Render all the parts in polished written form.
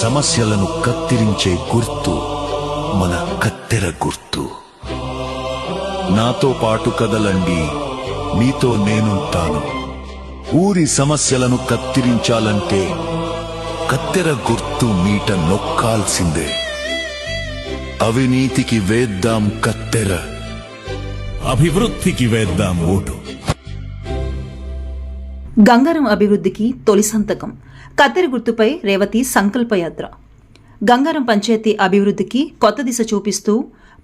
సమస్యలను కత్తిరించే గుర్తు మన కత్తెర గుర్తు. నాతో పాటు కదలండి, మీతో నేనుంటాను. ఊరి సమస్యలను కత్తిరించాలంటే కత్తెర గుర్తు మీట నొక్కాల్సిందే. అవినీతికి వేద్దాం కత్తెర, అభివృద్ధికి వేద్దాం ఓటు. గంగారం అభివృద్ధికి తొలి సంతకం. కత్తెర గుర్తుపై రేవతి సంకల్పయాత్ర. గంగారం పంచాయతీ అభివృద్ధికి కొత్త దిశ చూపిస్తూ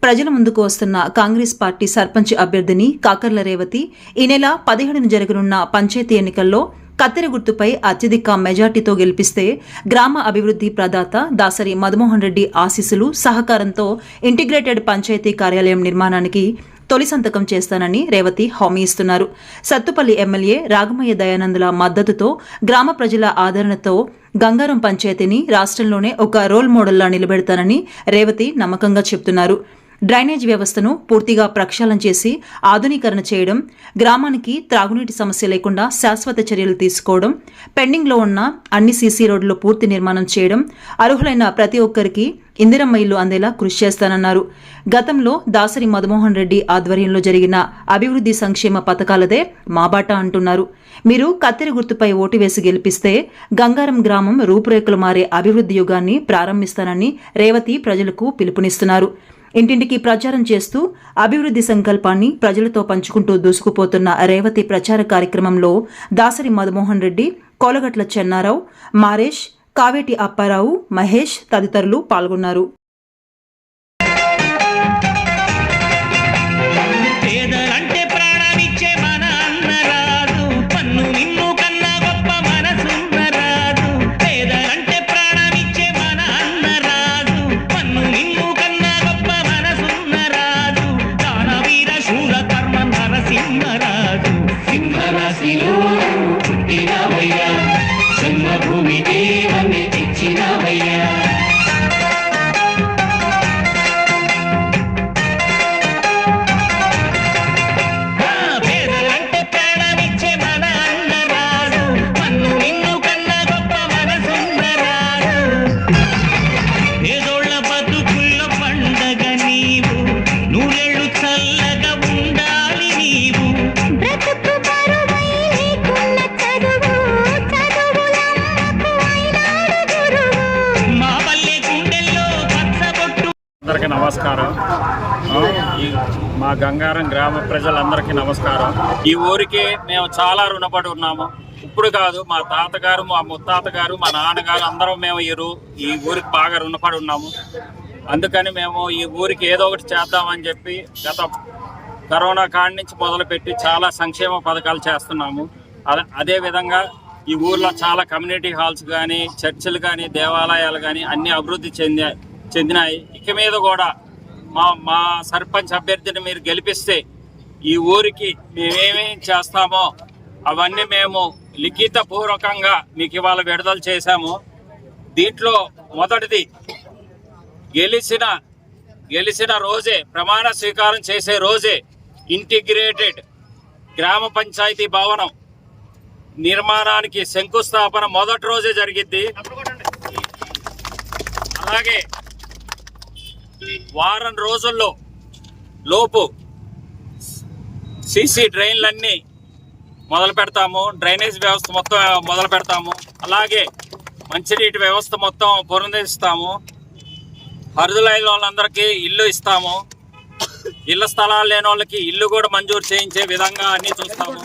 ప్రజల ముందుకు వస్తున్న కాంగ్రెస్ పార్టీ సర్పంచ్ అభ్యర్థిని కాకర్ల రేవతి ఈ నెల 17న జరగనున్న పంచాయతీ ఎన్నికల్లో కత్తెర గుర్తుపై అత్యధిక మెజార్టీతో గెలిపిస్తే గ్రామ అభివృద్ధి ప్రదాత దాసరి మదమోహన్ రెడ్డి ఆశీస్సులు సహకారంతో ఇంటిగ్రేటెడ్ పంచాయతీ కార్యాలయం నిర్మాణానికి తొలి సంతకం చేస్తానని రేవతి హామీ ఇస్తున్నారు. సత్తుపల్లి ఎమ్మెల్యే రాగమయ్య దయానందుల మద్దతుతో గ్రామ ప్రజల ఆదరణతో గంగారం పంచాయతీని రాష్ట్రంలోనే ఒక రోల్ మోడల్లా నిలబెడతానని రేవతి నమ్మకంగా చెబుతున్నారు. డ్రైనేజ్ వ్యవస్థను పూర్తిగా ప్రక్షాళన చేసి ఆధునీకరణ చేయడం, గ్రామానికి త్రాగునీటి సమస్య లేకుండా శాశ్వత చర్యలు తీసుకోవడం, పెండింగ్లో ఉన్న అన్ని సీసీ రోడ్లు పూర్తి నిర్మాణం చేయడం, అర్హులైన ప్రతి ఒక్కరికి ఇందిరమ్మ ఇల్లు అందేలా కృషి చేస్తానన్నారు. గతంలో దాసరి మదమోహన్ రెడ్డి ఆధ్వర్యంలో జరిగిన అభివృద్ధి సంక్షేమ పథకాలదే మాబాట అంటున్నారు. మీరు కత్తెర గుర్తుపై ఓటు వేసి గెలిపిస్తే గంగారం గ్రామం రూపురేఖలు మారే అభివృద్ధి యుగాన్ని ప్రారంభిస్తానని రేవతి ప్రజలకు పిలుపునిస్తున్నారు. ఇంటింటికి ప్రచారం చేస్తూ అభివృద్ధి సంకల్పాన్ని ప్రజలతో పంచుకుంటూ దూసుకుపోతున్న రేవతి ప్రచార కార్యక్రమంలో దాసరి మదమోహన్ రెడ్డి, కోలగట్ల చెన్నారావు, మారేష్, కావేటి అప్పారావు, మహేష్ తదితరులు పాల్గొన్నారు. జన్మభూమి దేవన్ని తెచ్చినవయ్యా. పేదలంటే ప్రాణమిచ్చే మన అన్నరాడు, మన్ను నిన్ను కన్నా గొప్ప మనసున్నరాడు. పేదోళ్ళ బతుకుల్లో పండగ నీవు, నూరేళ్ళు చల్లగా ఉండాలి నీవు. అందరికీ నమస్కారం. మా గంగారం గ్రామ ప్రజలందరికీ నమస్కారం. ఈ ఊరికి మేము చాలా రుణపడి ఉన్నాము. ఇప్పుడు కాదు, మా తాతగారు, మా ముత్తాతగారు, మా నాన్నగారు అందరం మేము ఈ ఊరికి బాగా రుణపడి ఉన్నాము. అందుకని మేము ఈ ఊరికి ఏదో ఒకటి చేద్దామని చెప్పి గత కరోనా కాడి నుంచి మొదలుపెట్టి చాలా సంక్షేమ పథకాలు చేస్తున్నాము. అదేవిధంగా ఈ ఊర్లో చాలా కమ్యూనిటీ హాల్స్ కానీ, చర్చిలు కానీ, దేవాలయాలు కానీ అన్నీ అభివృద్ధి చెందినాయి. ఇక మీద కూడా మా సర్పంచ్ అభ్యర్థిని మీరు గెలిపిస్తే ఈ ఊరికి మేమేమేం చేస్తామో అవన్నీ మేము లిఖితపూర్వకంగా మీకు ఇవాళ విడుదల చేశాము. దీంట్లో మొదటిది గెలిచిన రోజే, ప్రమాణ స్వీకారం చేసే రోజే ఇంటిగ్రేటెడ్ గ్రామ పంచాయతీ భవనం నిర్మాణానికి శంకుస్థాపన మొదటి రోజే జరిగిద్ది. అలాగే వారం రోజుల్లో లోపు సీసీ డ్రైన్లన్నీ మొదలు పెడతాము, డ్రైనేజ్ వ్యవస్థ మొత్తం మొదలు పెడతాము. అలాగే మంచినీటి వ్యవస్థ మొత్తం పునరుద్ధరిస్తాము. అర్హులైన వాళ్ళందరికీ ఇల్లు ఇస్తాము. ఇళ్ల స్థలాలు లేని వాళ్ళకి ఇల్లు కూడా మంజూరు చేయించే విధంగా అన్నీ చూస్తాము.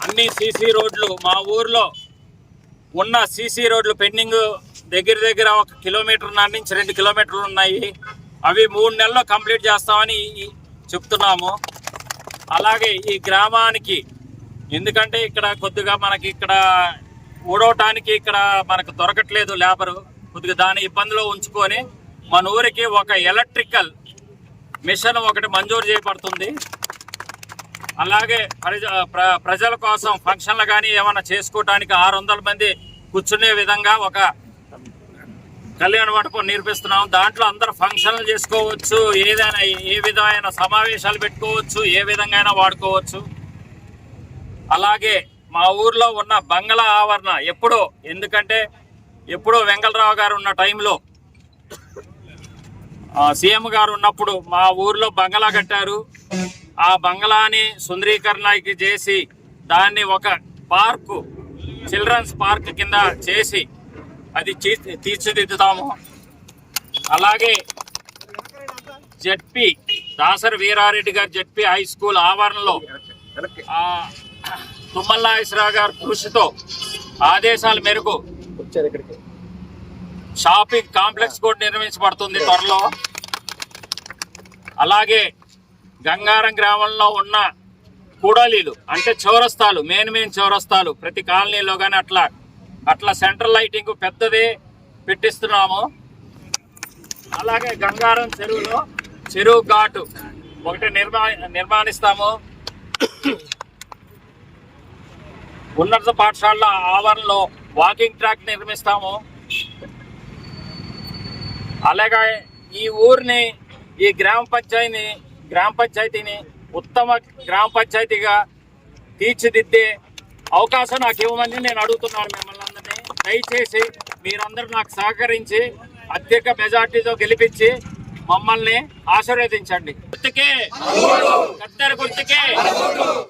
అన్ని సీసీ రోడ్లు, మా ఊర్లో ఉన్న సీసీ రోడ్లు పెండింగ్ దగ్గర 1 కిలోమీటర్ నుంచి 2 కిలోమీటర్లు ఉన్నాయి. అవి 3 నెలల్లో కంప్లీట్ చేస్తామని చెప్తున్నాము. అలాగే ఈ గ్రామానికి, ఎందుకంటే ఇక్కడ కొద్దిగా మనకి ఇక్కడ ఊడవటానికి ఇక్కడ మనకు దొరకట్లేదు లేబరు, కొద్దిగా దాని ఇబ్బందిలో ఉంచుకొని మన ఊరికి ఒక ఎలక్ట్రికల్ మిషన్ ఒకటి మంజూరు చేయబడుతుంది. అలాగే ప్రజల కోసం ఫంక్షన్లు కానీ ఏమైనా చేసుకోవటానికి 600 మంది కూర్చునే విధంగా ఒక కళ్యాణ మండపం నిర్మిస్తున్నాం. దాంట్లో అందరూ ఫంక్షన్లు చేసుకోవచ్చు, ఏదైనా ఏ విధమైన సమావేశాలు పెట్టుకోవచ్చు, ఏ విధంగా వాడుకోవచ్చు. అలాగే మా ఊర్లో ఉన్న బంగ్లా ఆవరణ ఎప్పుడో, ఎందుకంటే ఎప్పుడో వెంకటరావు గారు ఉన్న టైంలో సీఎం గారు ఉన్నప్పుడు మా ఊర్లో బంగళా కట్టారు. ఆ బంగళాని సుందరీకరణకి చేసి దాన్ని ఒక పార్కు, చిల్డ్రన్స్ పార్క్ కింద చేసి అది తీర్చిదిద్దుతాము. అలాగే జెడ్పీ దాసరి వీరారెడ్డి గారు జెడ్పీ హై స్కూల్ ఆవరణలో తుమ్మల నాగేశ్వరరావు గారి కృషితో ఆదేశాల మేరకు షాపింగ్ కాంప్లెక్స్ కూడా నిర్మించబడుతుంది త్వరలో. అలాగే గంగారం గ్రామంలో ఉన్న కూడలీలు అంటే చౌరస్తాలు, మెయిన్ చౌరస్తాలు ప్రతి కాలనీలో కానీ అట్లా సెంట్రల్ లైటింగ్ పెద్దదే పెట్టిస్తున్నాము. అలాగే గంగారం చెరువులో చెరువు ఘాటు ఒకటి నిర్మాణిస్తాము. ఉన్నత పాఠశాల ఆవరణలో వాకింగ్ ట్రాక్ నిర్మిస్తాము. అలాగే ఈ ఊరిని, ఈ గ్రామ పంచాయతీని ఉత్తమ గ్రామ పంచాయతీగా తీర్చిదిద్దే అవకాశం నాకు ఇవ్వమని నేను అడుగుతున్నాను మిమ్మల్ని అందరినీ. దయచేసి మీరందరూ నాకు సహకరించి అత్యధిక మెజార్టీతో గెలిపించి మమ్మల్ని ఆశీర్వదించండి. గుర్తుకే, కత్తెర గుర్తుకే.